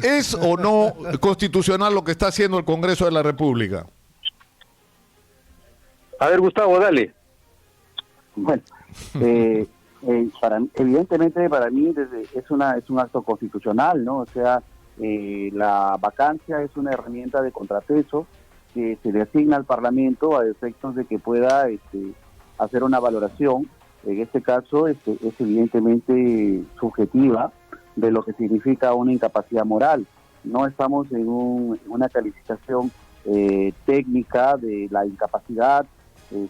¿Es o no constitucional lo que está haciendo el Congreso de la República? A ver, Gustavo, dale. Bueno, evidentemente para mí es un acto constitucional, ¿no? O sea, la vacancia es una herramienta de contrapeso que se le asigna al Parlamento a efectos de que pueda hacer una valoración. En este caso es evidentemente subjetiva de lo que significa una incapacidad moral. No estamos en una calificación técnica de la incapacidad,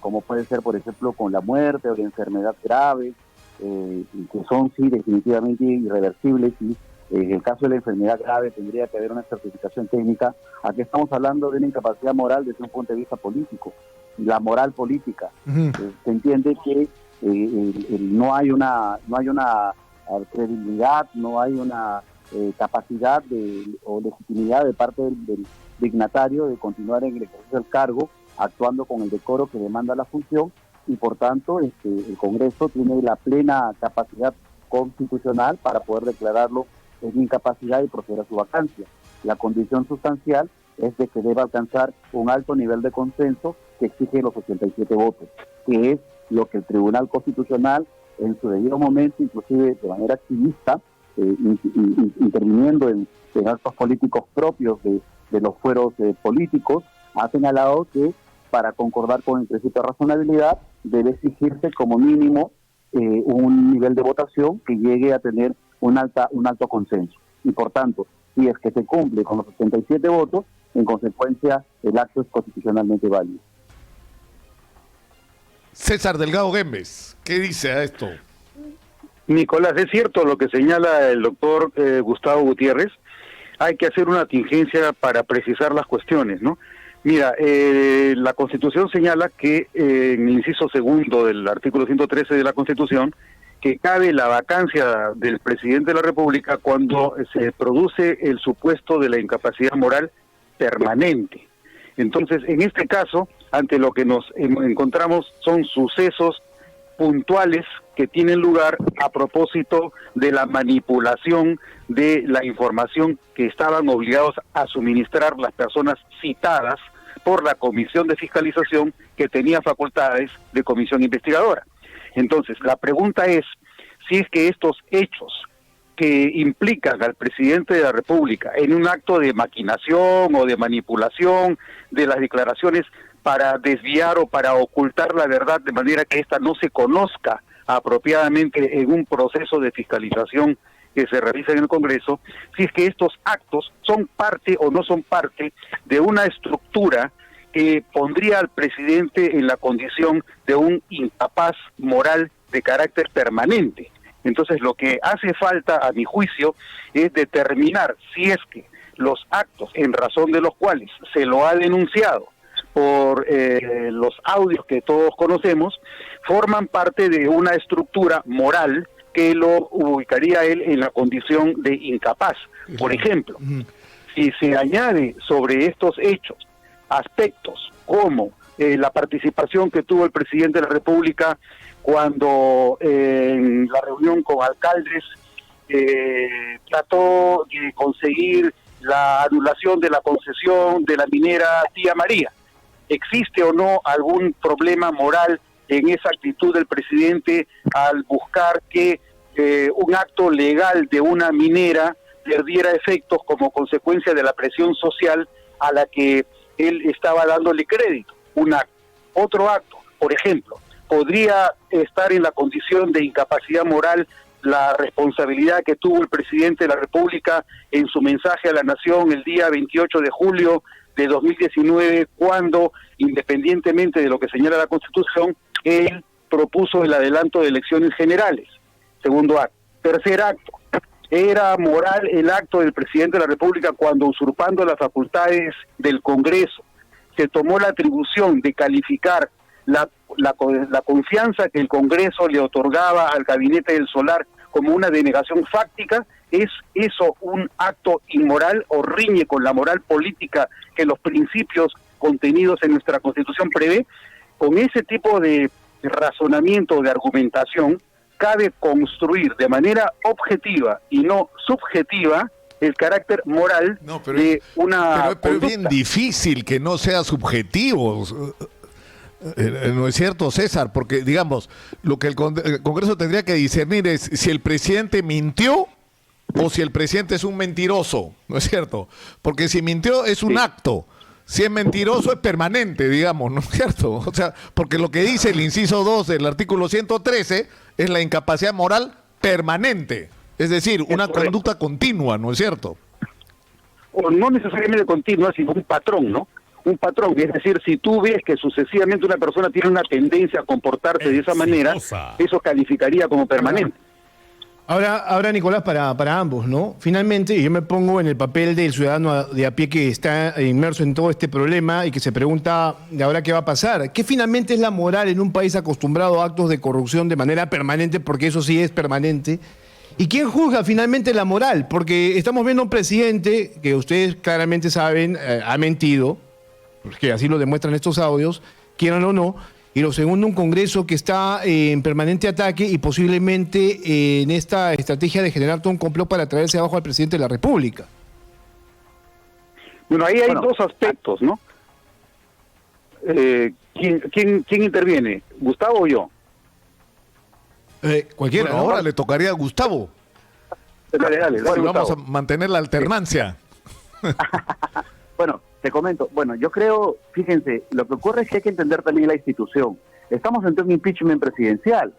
como puede ser, por ejemplo, con la muerte o la enfermedad grave, que son, sí, definitivamente irreversibles, y en el caso de la enfermedad grave tendría que haber una certificación técnica. Aquí estamos hablando de una incapacidad moral desde un punto de vista político, la moral política. Se entiende que no hay una credibilidad, no hay una capacidad o legitimidad de parte del dignatario de continuar en el ejercicio del cargo, actuando con el decoro que demanda la función, y por tanto el Congreso tiene la plena capacidad constitucional para poder declararlo en incapacidad y proceder a su vacancia. La condición sustancial es de que deba alcanzar un alto nivel de consenso que exige los 87 votos, que es lo que el Tribunal Constitucional en su debido momento, inclusive de manera activista, interviniendo en actos políticos propios de los fueros políticos, ha señalado que para concordar con el principio de razonabilidad debe exigirse como mínimo un nivel de votación que llegue a tener un alto consenso. Y por tanto, si es que se cumple con los 87 votos, en consecuencia el acto es constitucionalmente válido. César Delgado Guembes, ¿qué dice a esto? Nicolás, es cierto lo que señala el doctor Gustavo Gutiérrez. Hay que hacer una tingencia para precisar las cuestiones, ¿no? Mira, la Constitución señala que en el inciso segundo del artículo 113 de la Constitución, que cabe la vacancia del presidente de la República cuando se produce el supuesto de la incapacidad moral permanente. Entonces, en este caso, ante lo que nos encontramos son sucesos puntuales que tienen lugar a propósito de la manipulación de la información que estaban obligados a suministrar las personas citadas por la Comisión de Fiscalización, que tenía facultades de comisión investigadora. Entonces, la pregunta es si es que estos hechos que implican al presidente de la República en un acto de maquinación o de manipulación de las declaraciones para desviar o para ocultar la verdad de manera que ésta no se conozca apropiadamente en un proceso de fiscalización que se realiza en el Congreso, si es que estos actos son parte o no son parte de una estructura que pondría al presidente en la condición de un incapaz moral de carácter permanente. Entonces, lo que hace falta, a mi juicio, es determinar si es que los actos en razón de los cuales se lo ha denunciado por los audios que todos conocemos, forman parte de una estructura moral que lo ubicaría él en la condición de incapaz. Por ejemplo, si se añade sobre estos hechos aspectos como la participación que tuvo el presidente de la República cuando en la reunión con alcaldes trató de conseguir la anulación de la concesión de la minera Tía María. ¿Existe o no algún problema moral en esa actitud del presidente al buscar que un acto legal de una minera perdiera efectos como consecuencia de la presión social a la que él estaba dándole crédito? Un acto. Otro acto, por ejemplo, podría estar en la condición de incapacidad moral la responsabilidad que tuvo el presidente de la República en su mensaje a la Nación el día 28 de julio de 2019, cuando, independientemente de lo que señala la Constitución, él propuso el adelanto de elecciones generales. Segundo acto. Tercer acto. Era moral el acto del presidente de la República cuando, usurpando las facultades del Congreso, se tomó la atribución de calificar la confianza que el Congreso le otorgaba al gabinete del Solar como una denegación fáctica. ¿Es eso un acto inmoral o riñe con la moral política que los principios contenidos en nuestra Constitución prevé? Con ese tipo de razonamiento, de argumentación, cabe construir de manera objetiva y no subjetiva el carácter moral de una pero es bien difícil que no sea subjetivo. No es cierto, César, porque digamos, lo que el Congreso tendría que discernir es si el presidente mintió o si el presidente es un mentiroso, ¿no es cierto? Porque si mintió es un acto, si es mentiroso es permanente, digamos, ¿no es cierto? O sea, porque lo que dice el inciso 2 del artículo 113 es la incapacidad moral permanente, es decir, una conducta continua, ¿no es cierto? O no necesariamente continua, sino un patrón, ¿no? Un patrón, es decir, si tú ves que sucesivamente una persona tiene una tendencia a comportarse de esa manera, eso calificaría como permanente. Ahora Nicolás, para ambos, ¿no? Finalmente, yo me pongo en el papel del ciudadano de a pie que está inmerso en todo este problema y que se pregunta de ahora qué va a pasar. ¿Qué finalmente es la moral en un país acostumbrado a actos de corrupción de manera permanente? Porque eso sí es permanente. ¿Y quién juzga finalmente la moral? Porque estamos viendo un presidente que ustedes claramente saben ha mentido, porque así lo demuestran estos audios, quieran o no, y lo segundo, un Congreso que está en permanente ataque y posiblemente en esta estrategia de generar todo un complot para traerse abajo al presidente de la República. Bueno, ahí hay dos aspectos, ¿no? ¿Quién interviene? ¿Gustavo o yo? Cualquiera. Bueno, ahora le tocaría a Gustavo. Dale, vamos a mantener la alternancia. Bueno, te comento. Bueno, yo creo, fíjense, lo que ocurre es que hay que entender también la institución. Estamos ante un impeachment presidencial.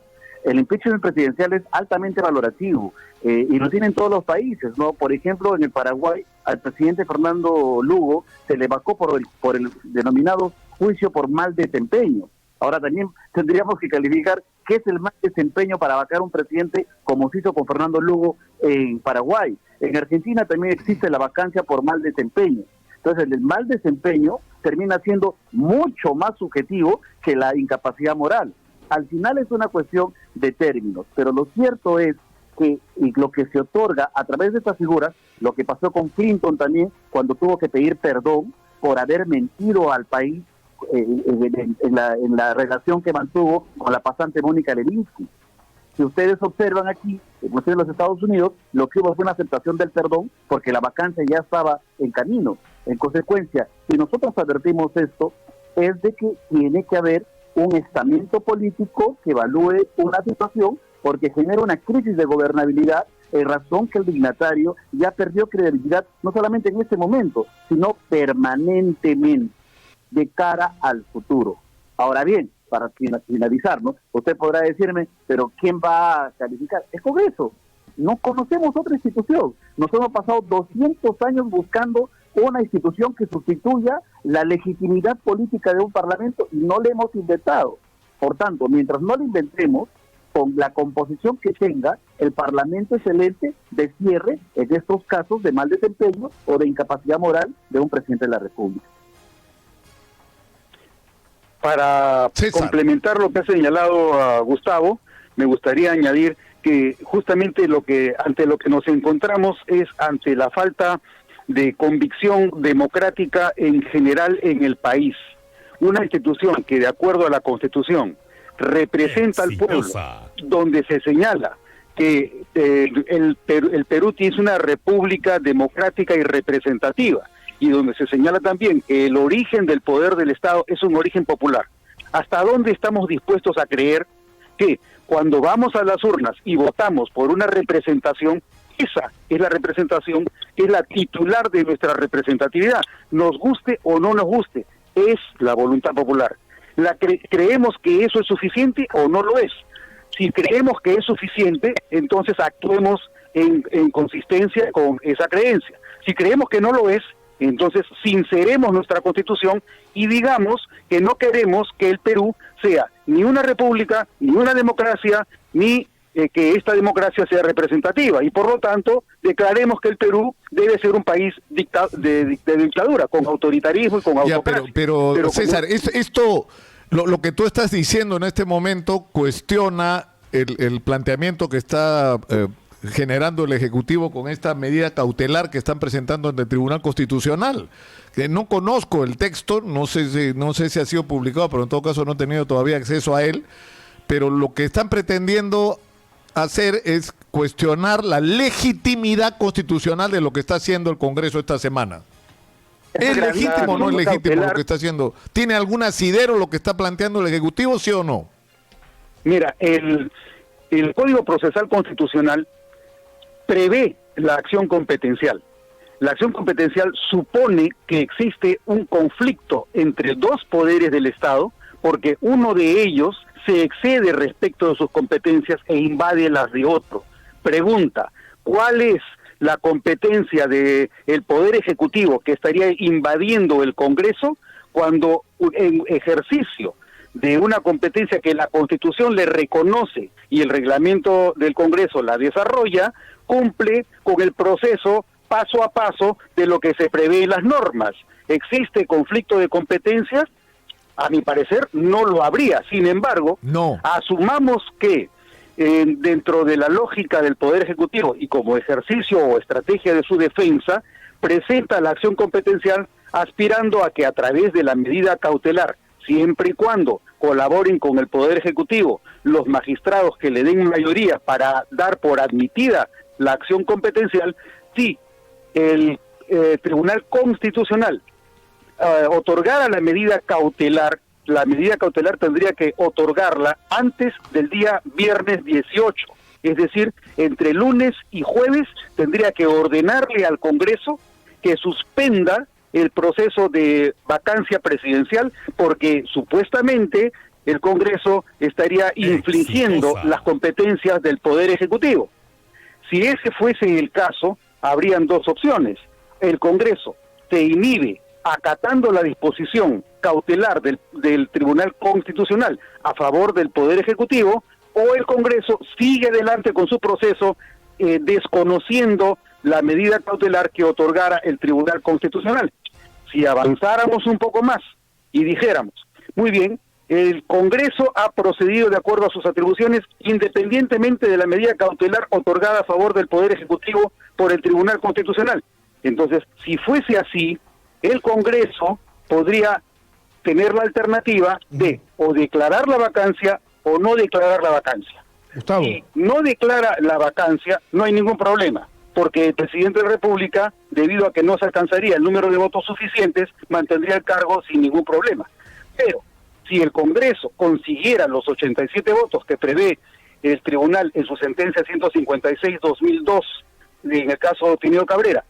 El impeachment presidencial es altamente valorativo y lo tienen todos los países, ¿no? Por ejemplo, en el Paraguay, al presidente Fernando Lugo se le vacó por el denominado juicio por mal desempeño. Ahora también tendríamos que calificar qué es el mal desempeño para vacar un presidente como se hizo con Fernando Lugo en Paraguay. En Argentina también existe la vacancia por mal desempeño. Entonces el mal desempeño termina siendo mucho más subjetivo que la incapacidad moral. Al final es una cuestión de términos, pero lo cierto es que lo que se otorga a través de estas figuras, lo que pasó con Clinton también, cuando tuvo que pedir perdón por haber mentido al país en la relación que mantuvo con la pasante Mónica Lewinsky. Si ustedes observan aquí, en los Estados Unidos, lo que hubo fue una aceptación del perdón porque la vacancia ya estaba en camino. En consecuencia, si nosotros advertimos esto, es de que tiene que haber un estamento político que evalúe una situación porque genera una crisis de gobernabilidad en razón que el dignatario ya perdió credibilidad no solamente en este momento, sino permanentemente de cara al futuro. Ahora bien, para finalizar, ¿no? Usted podrá decirme, pero ¿quién va a calificar? El Congreso. No conocemos otra institución. Nos hemos pasado 200 años buscando una institución que sustituya la legitimidad política de un parlamento y no le hemos inventado. Por tanto, mientras no lo inventemos, con la composición que tenga, el Parlamento es el ente de cierre en estos casos de mal desempeño o de incapacidad moral de un presidente de la República. Para complementar lo que ha señalado a Gustavo, me gustaría añadir que justamente ante lo que nos encontramos es ante la falta de convicción democrática en general en el país. Una institución que, de acuerdo a la Constitución, representa al pueblo, donde se señala que el Perú es una república democrática y representativa, y donde se señala también que el origen del poder del Estado es un origen popular. ¿Hasta dónde estamos dispuestos a creer que cuando vamos a las urnas y votamos por una representación, esa es la representación, es la titular de nuestra representatividad? Nos guste o no nos guste, es la voluntad popular. ¿Creemos que eso es suficiente o no lo es? Si creemos que es suficiente, entonces actuemos en consistencia con esa creencia. Si creemos que no lo es, entonces sinceremos nuestra Constitución y digamos que no queremos que el Perú sea ni una república, ni una democracia, ni que esta democracia sea representativa. Y por lo tanto, declaremos que el Perú debe ser un país de dictadura, con autoritarismo y con autocracia. Pero César, lo que tú estás diciendo en este momento cuestiona el planteamiento que está generando el Ejecutivo con esta medida cautelar que están presentando ante el Tribunal Constitucional. Que no conozco el texto, no sé si ha sido publicado, pero en todo caso no he tenido todavía acceso a él, pero lo que están pretendiendo hacer es cuestionar la legitimidad constitucional de lo que está haciendo el Congreso esta semana. ¿Es legítimo o no es legítimo lo que está haciendo? ¿Tiene algún asidero lo que está planteando el Ejecutivo, sí o no? Mira, el Código Procesal Constitucional prevé la acción competencial. La acción competencial supone que existe un conflicto entre dos poderes del Estado, porque uno de ellos se excede respecto de sus competencias e invade las de otro. Pregunta, ¿cuál es la competencia del Poder Ejecutivo que estaría invadiendo el Congreso cuando en ejercicio de una competencia que la Constitución le reconoce y el reglamento del Congreso la desarrolla, cumple con el proceso paso a paso de lo que se prevé en las normas? ¿Existe conflicto de competencias? A mi parecer no lo habría. Sin embargo, asumamos que dentro de la lógica del Poder Ejecutivo y como ejercicio o estrategia de su defensa, presenta la acción competencial aspirando a que a través de la medida cautelar, siempre y cuando colaboren con el Poder Ejecutivo los magistrados que le den mayoría para dar por admitida la acción competencial, sí, el Tribunal Constitucional otorgara la medida cautelar tendría que otorgarla antes del día viernes 18, es decir, entre lunes y jueves tendría que ordenarle al Congreso que suspenda el proceso de vacancia presidencial, porque supuestamente el Congreso estaría infringiendo las competencias del Poder Ejecutivo. Si ese fuese el caso, habrían dos opciones. El Congreso se inhibe acatando la disposición cautelar del Tribunal Constitucional a favor del Poder Ejecutivo, o el Congreso sigue adelante con su proceso desconociendo la medida cautelar que otorgara el Tribunal Constitucional. Si avanzáramos un poco más y dijéramos, muy bien, el Congreso ha procedido de acuerdo a sus atribuciones independientemente de la medida cautelar otorgada a favor del Poder Ejecutivo por el Tribunal Constitucional. Entonces, si fuese así, el Congreso podría tener la alternativa de o declarar la vacancia o no declarar la vacancia. Gustavo. Si no declara la vacancia, no hay ningún problema, porque el presidente de la República, debido a que no se alcanzaría el número de votos suficientes, mantendría el cargo sin ningún problema. Pero si el Congreso consiguiera los 87 votos que prevé el tribunal en su sentencia 156-2002, en el caso de Otinio Cabrera,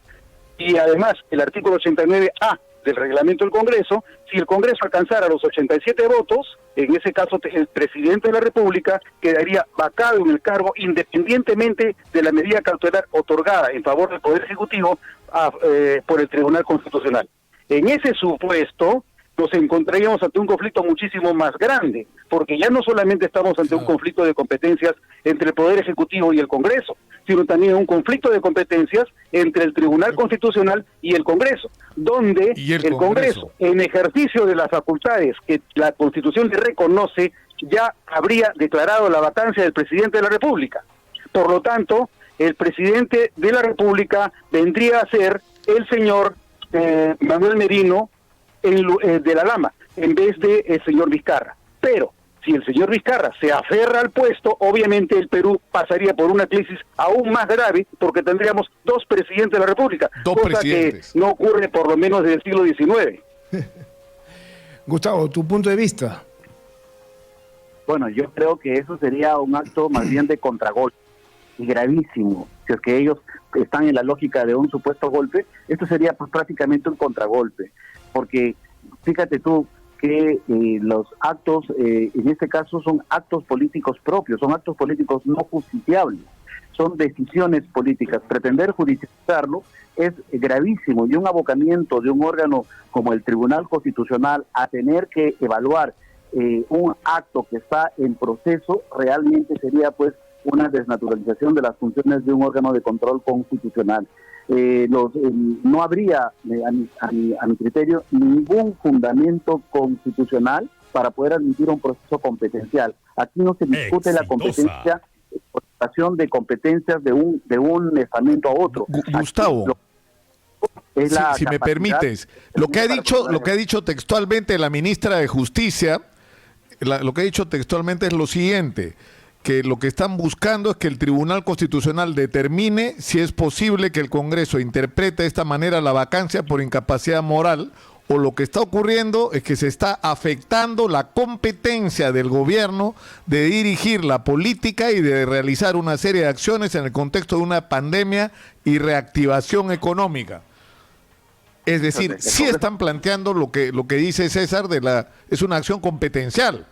y además el artículo 89A del reglamento del Congreso, si el Congreso alcanzara los 87 votos, en ese caso el presidente de la República quedaría vacado en el cargo independientemente de la medida cautelar otorgada en favor del Poder Ejecutivo por el Tribunal Constitucional. En ese supuesto, nos encontraríamos ante un conflicto muchísimo más grande, porque ya no solamente estamos ante un conflicto de competencias entre el Poder Ejecutivo y el Congreso, sino también un conflicto de competencias entre el Tribunal Constitucional y el Congreso, donde el Congreso, en ejercicio de las facultades que la Constitución le reconoce, ya habría declarado la vacancia del presidente de la República. Por lo tanto, el presidente de la República vendría a ser el señor Manuel Merino de la Lama, en vez de el señor Vizcarra. Pero si el señor Vizcarra se aferra al puesto, obviamente el Perú pasaría por una crisis aún más grave, porque tendríamos dos presidentes de la República, cosa que no ocurre por lo menos desde el siglo XIX. Gustavo, tu punto de vista. Bueno, yo creo que eso sería un acto más bien de contragolpe, y gravísimo. Si es que ellos están en la lógica de un supuesto golpe, esto sería pues prácticamente un contragolpe, porque fíjate tú que los actos, en este caso, son actos políticos propios, son actos políticos no justiciables, son decisiones políticas. Pretender judicializarlo es gravísimo, y un abocamiento de un órgano como el Tribunal Constitucional a tener que evaluar un acto que está en proceso realmente sería pues una desnaturalización de las funciones de un órgano de control constitucional. No habría, a mi criterio, ningún fundamento constitucional para poder admitir un proceso competencial. Aquí no se discute la competencia, exportación de competencias de un estamento a otro. Gustavo, si me permites, lo que ha dicho textualmente la ministra de Justicia, lo que ha dicho textualmente es lo siguiente: que lo que están buscando es que el Tribunal Constitucional determine si es posible que el Congreso interprete de esta manera la vacancia por incapacidad moral, o lo que está ocurriendo es que se está afectando la competencia del gobierno de dirigir la política y de realizar una serie de acciones en el contexto de una pandemia y reactivación económica. Es decir, sí están planteando lo que dice César es una acción competencial.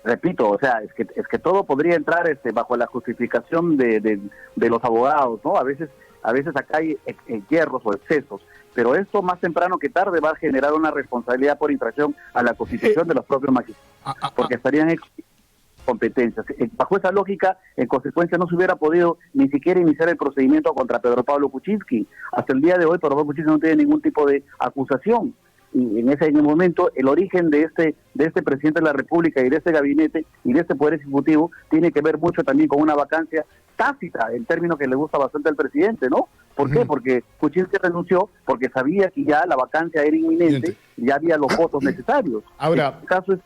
Repito, o sea, es que todo podría entrar bajo la justificación de los abogados, ¿no? A veces acá hay hierros o excesos, pero esto más temprano que tarde va a generar una responsabilidad por infracción a la Constitución de los propios magistrados, porque estarían en competencias. Bajo esa lógica, en consecuencia, no se hubiera podido ni siquiera iniciar el procedimiento contra Pedro Pablo Kuczynski. Hasta el día de hoy, Pedro Pablo Kuczynski no tiene ningún tipo de acusación. Y en ese momento el origen de este presidente de la República y de este gabinete y de este poder ejecutivo tiene que ver mucho también con una vacancia tácita, el término que le gusta bastante al presidente, ¿no? ¿Por qué? Porque Kuczynski renunció porque sabía que ya la vacancia era inminente y ya había los votos necesarios. Ahora, este caso es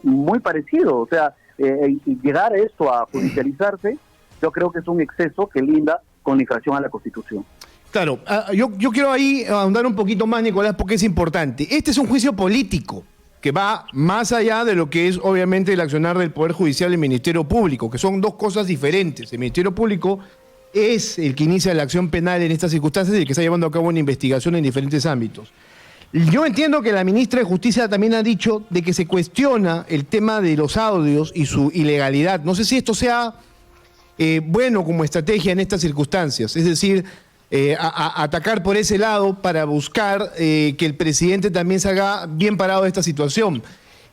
muy parecido, o sea, y llegar a esto a judicializarse, yo creo que es un exceso que linda con la infracción a la Constitución. Claro, yo quiero ahí ahondar un poquito más, Nicolás, porque es importante. Este es un juicio político que va más allá de lo que es obviamente el accionar del Poder Judicial y el Ministerio Público, que son dos cosas diferentes. El Ministerio Público es el que inicia la acción penal en estas circunstancias y el que está llevando a cabo una investigación en diferentes ámbitos. Yo entiendo que la ministra de Justicia también ha dicho de que se cuestiona el tema de los audios y su ilegalidad. No sé si esto sea bueno como estrategia en estas circunstancias, es decir, atacar por ese lado para buscar que el presidente también salga bien parado de esta situación.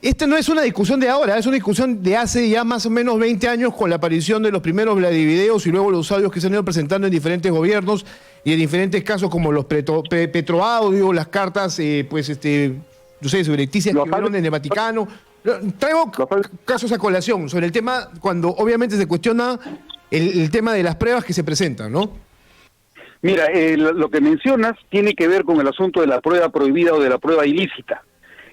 Esta no es una discusión de ahora, es una discusión de hace ya más o menos 20 años con la aparición de los primeros Vladivideos y luego los audios que se han ido presentando en diferentes gobiernos y en diferentes casos como los Petroaudios, las cartas, no sé, subrepticias que vieron en el Vaticano. Traigo casos a colación sobre el tema cuando obviamente se cuestiona el tema de las pruebas que se presentan, ¿no? Mira, lo que mencionas tiene que ver con el asunto de la prueba prohibida o de la prueba ilícita.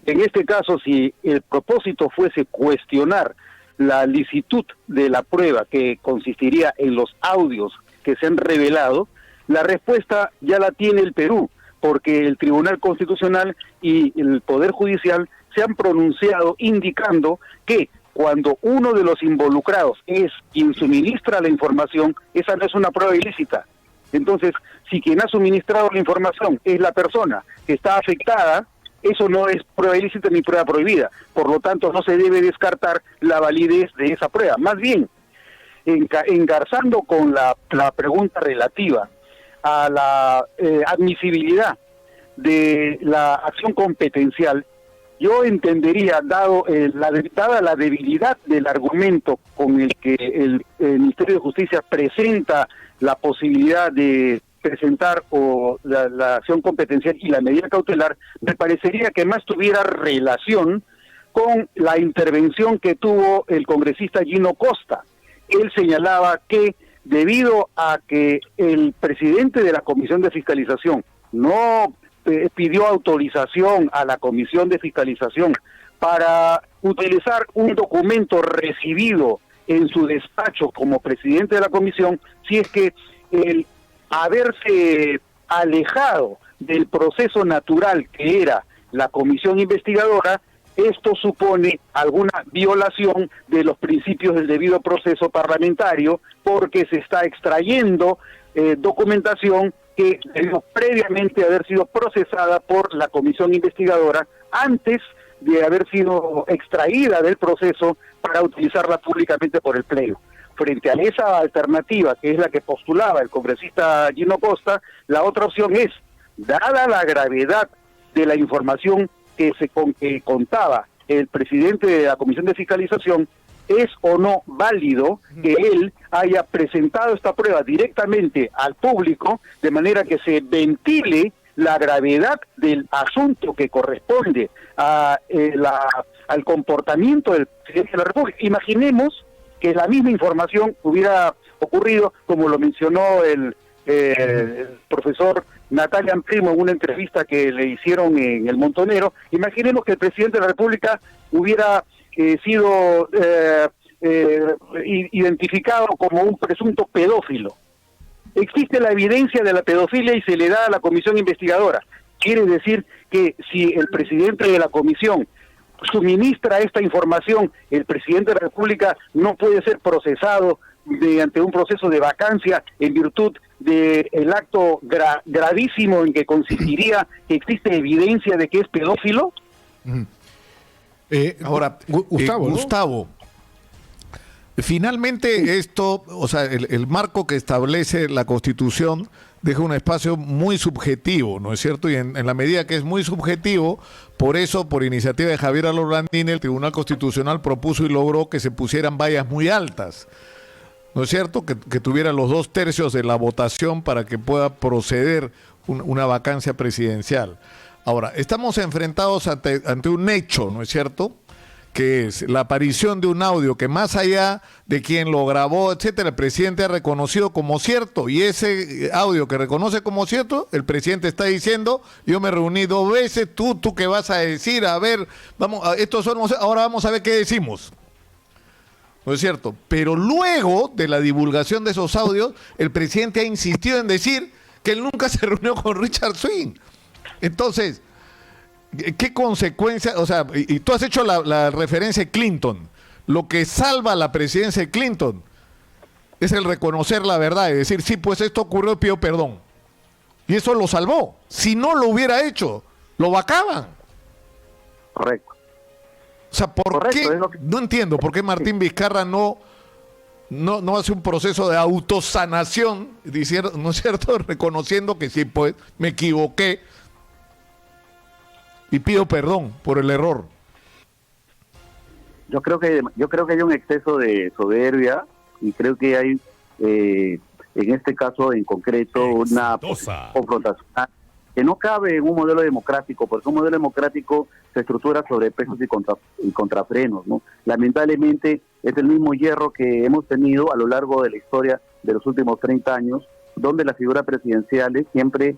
En este caso, si el propósito fuese cuestionar la licitud de la prueba, que consistiría en los audios que se han revelado, la respuesta ya la tiene el Perú, porque el Tribunal Constitucional y el Poder Judicial se han pronunciado indicando que cuando uno de los involucrados es quien suministra la información, esa no es una prueba ilícita. Entonces, si quien ha suministrado la información es la persona que está afectada, eso no es prueba ilícita ni prueba prohibida. Por lo tanto, no se debe descartar la validez de esa prueba. Más bien, engarzando con la pregunta relativa a la admisibilidad de la acción competencial, yo entendería, dada la debilidad del argumento con el que el Ministerio de Justicia presenta la posibilidad de presentar la acción competencial y la medida cautelar, me parecería que más tuviera relación con la intervención que tuvo el congresista Gino Costa. Él señalaba que debido a que el presidente de la Comisión de Fiscalización no pidió autorización a la Comisión de Fiscalización para utilizar un documento recibido en su despacho como presidente de la comisión, si es que el haberse alejado del proceso natural que era la comisión investigadora, esto supone alguna violación de los principios del debido proceso parlamentario, porque se está extrayendo documentación que debió previamente haber sido procesada por la comisión investigadora antes de haber sido extraída del proceso para utilizarla públicamente por el Pleno. Frente a esa alternativa, que es la que postulaba el congresista Gino Costa, la otra opción es, dada la gravedad de la información que contaba el presidente de la Comisión de Fiscalización, ¿es o no válido que él haya presentado esta prueba directamente al público de manera que se ventile la gravedad del asunto que corresponde al comportamiento del presidente de la República? Imaginemos que la misma información hubiera ocurrido, como lo mencionó el profesor Natalia Primo en una entrevista que le hicieron en El Montonero. Imaginemos que el presidente de la República hubiera sido identificado como un presunto pedófilo. Existe la evidencia de la pedofilia y se le da a la comisión investigadora. Quiere decir que si el presidente de la comisión suministra esta información, el presidente de la República no puede ser procesado mediante un proceso de vacancia en virtud del acto gravísimo en que consistiría que existe evidencia de que es pedófilo. Ahora, Gustavo, ¿no? Gustavo, finalmente esto, o sea, el marco que establece la Constitución deja un espacio muy subjetivo, ¿no es cierto? Y en la medida que es muy subjetivo, por eso, por iniciativa de Javier Alorandini, el Tribunal Constitucional propuso y logró que se pusieran vallas muy altas, ¿no es cierto? Que tuviera los 2/3 de la votación para que pueda proceder una vacancia presidencial. Ahora, estamos enfrentados ante un hecho, ¿no es cierto?, que es la aparición de un audio que, más allá de quien lo grabó, etcétera, el presidente ha reconocido como cierto, y ese audio que reconoce como cierto, el presidente está diciendo: yo me reuní 2 veces, tú qué vas a decir, a ver, vamos, ahora vamos a ver qué decimos. ¿No es cierto? Pero luego de la divulgación de esos audios, el presidente ha insistido en decir que él nunca se reunió con Richard Swing. Entonces, ¿qué consecuencias? O sea, y tú has hecho la referencia a Clinton. Lo que salva la presidencia de Clinton es el reconocer la verdad y decir: sí, pues esto ocurrió, pido perdón. Y eso lo salvó. Si no lo hubiera hecho, lo vacaban. Correcto. O sea, ¿por Correcto, qué? es lo que... No entiendo por qué Martín Vizcarra no hace un proceso de autosanación, diciendo, ¿no es cierto?, reconociendo que sí, pues me equivoqué y pido perdón por el error. Yo creo que hay un exceso de soberbia, y creo que hay en este caso en concreto una confrontación que no cabe en un modelo democrático, porque un modelo democrático se estructura sobre pesos y contrafrenos, ¿no? Lamentablemente es el mismo hierro que hemos tenido a lo largo de la historia de los últimos 30 años, donde las figuras presidenciales siempre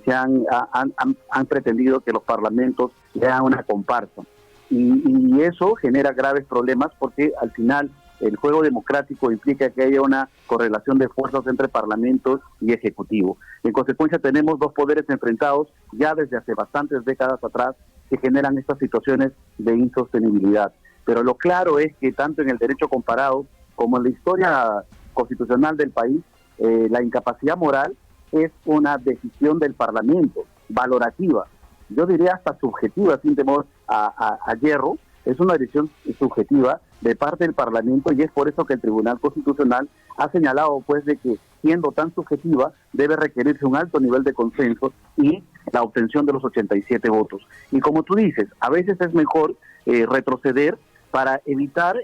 han pretendido que los parlamentos sean una comparsa. Y eso genera graves problemas, porque al final el juego democrático implica que haya una correlación de fuerzas entre parlamentos y ejecutivo. En consecuencia, tenemos 2 poderes enfrentados ya desde hace bastantes décadas atrás, que generan estas situaciones de insostenibilidad. Pero lo claro es que tanto en el derecho comparado como en la historia constitucional del país, la incapacidad moral es una decisión del Parlamento, valorativa, yo diría hasta subjetiva, sin temor a hierro. Es una decisión subjetiva de parte del Parlamento, y es por eso que el Tribunal Constitucional ha señalado, pues, de que siendo tan subjetiva debe requerirse un alto nivel de consenso y la obtención de los 87 votos. Y como tú dices, a veces es mejor retroceder para evitar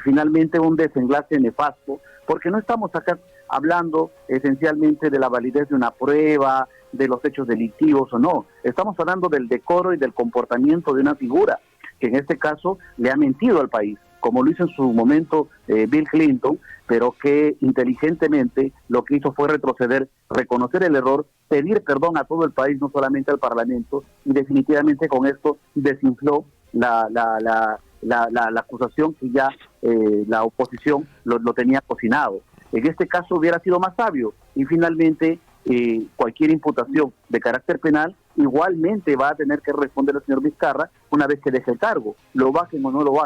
finalmente un desenlace nefasto, porque no estamos acá hablando esencialmente de la validez de una prueba, de los hechos delictivos o no. Estamos hablando del decoro y del comportamiento de una figura que en este caso le ha mentido al país, como lo hizo en su momento Bill Clinton, pero que inteligentemente lo que hizo fue retroceder, reconocer el error, pedir perdón a todo el país, no solamente al Parlamento, y definitivamente con esto desinfló la acusación que ya la oposición lo tenía cocinado. En este caso hubiera sido más sabio, y finalmente cualquier imputación de carácter penal igualmente va a tener que responder el señor Vizcarra una vez que deje el cargo, lo bajen o no lo bajen.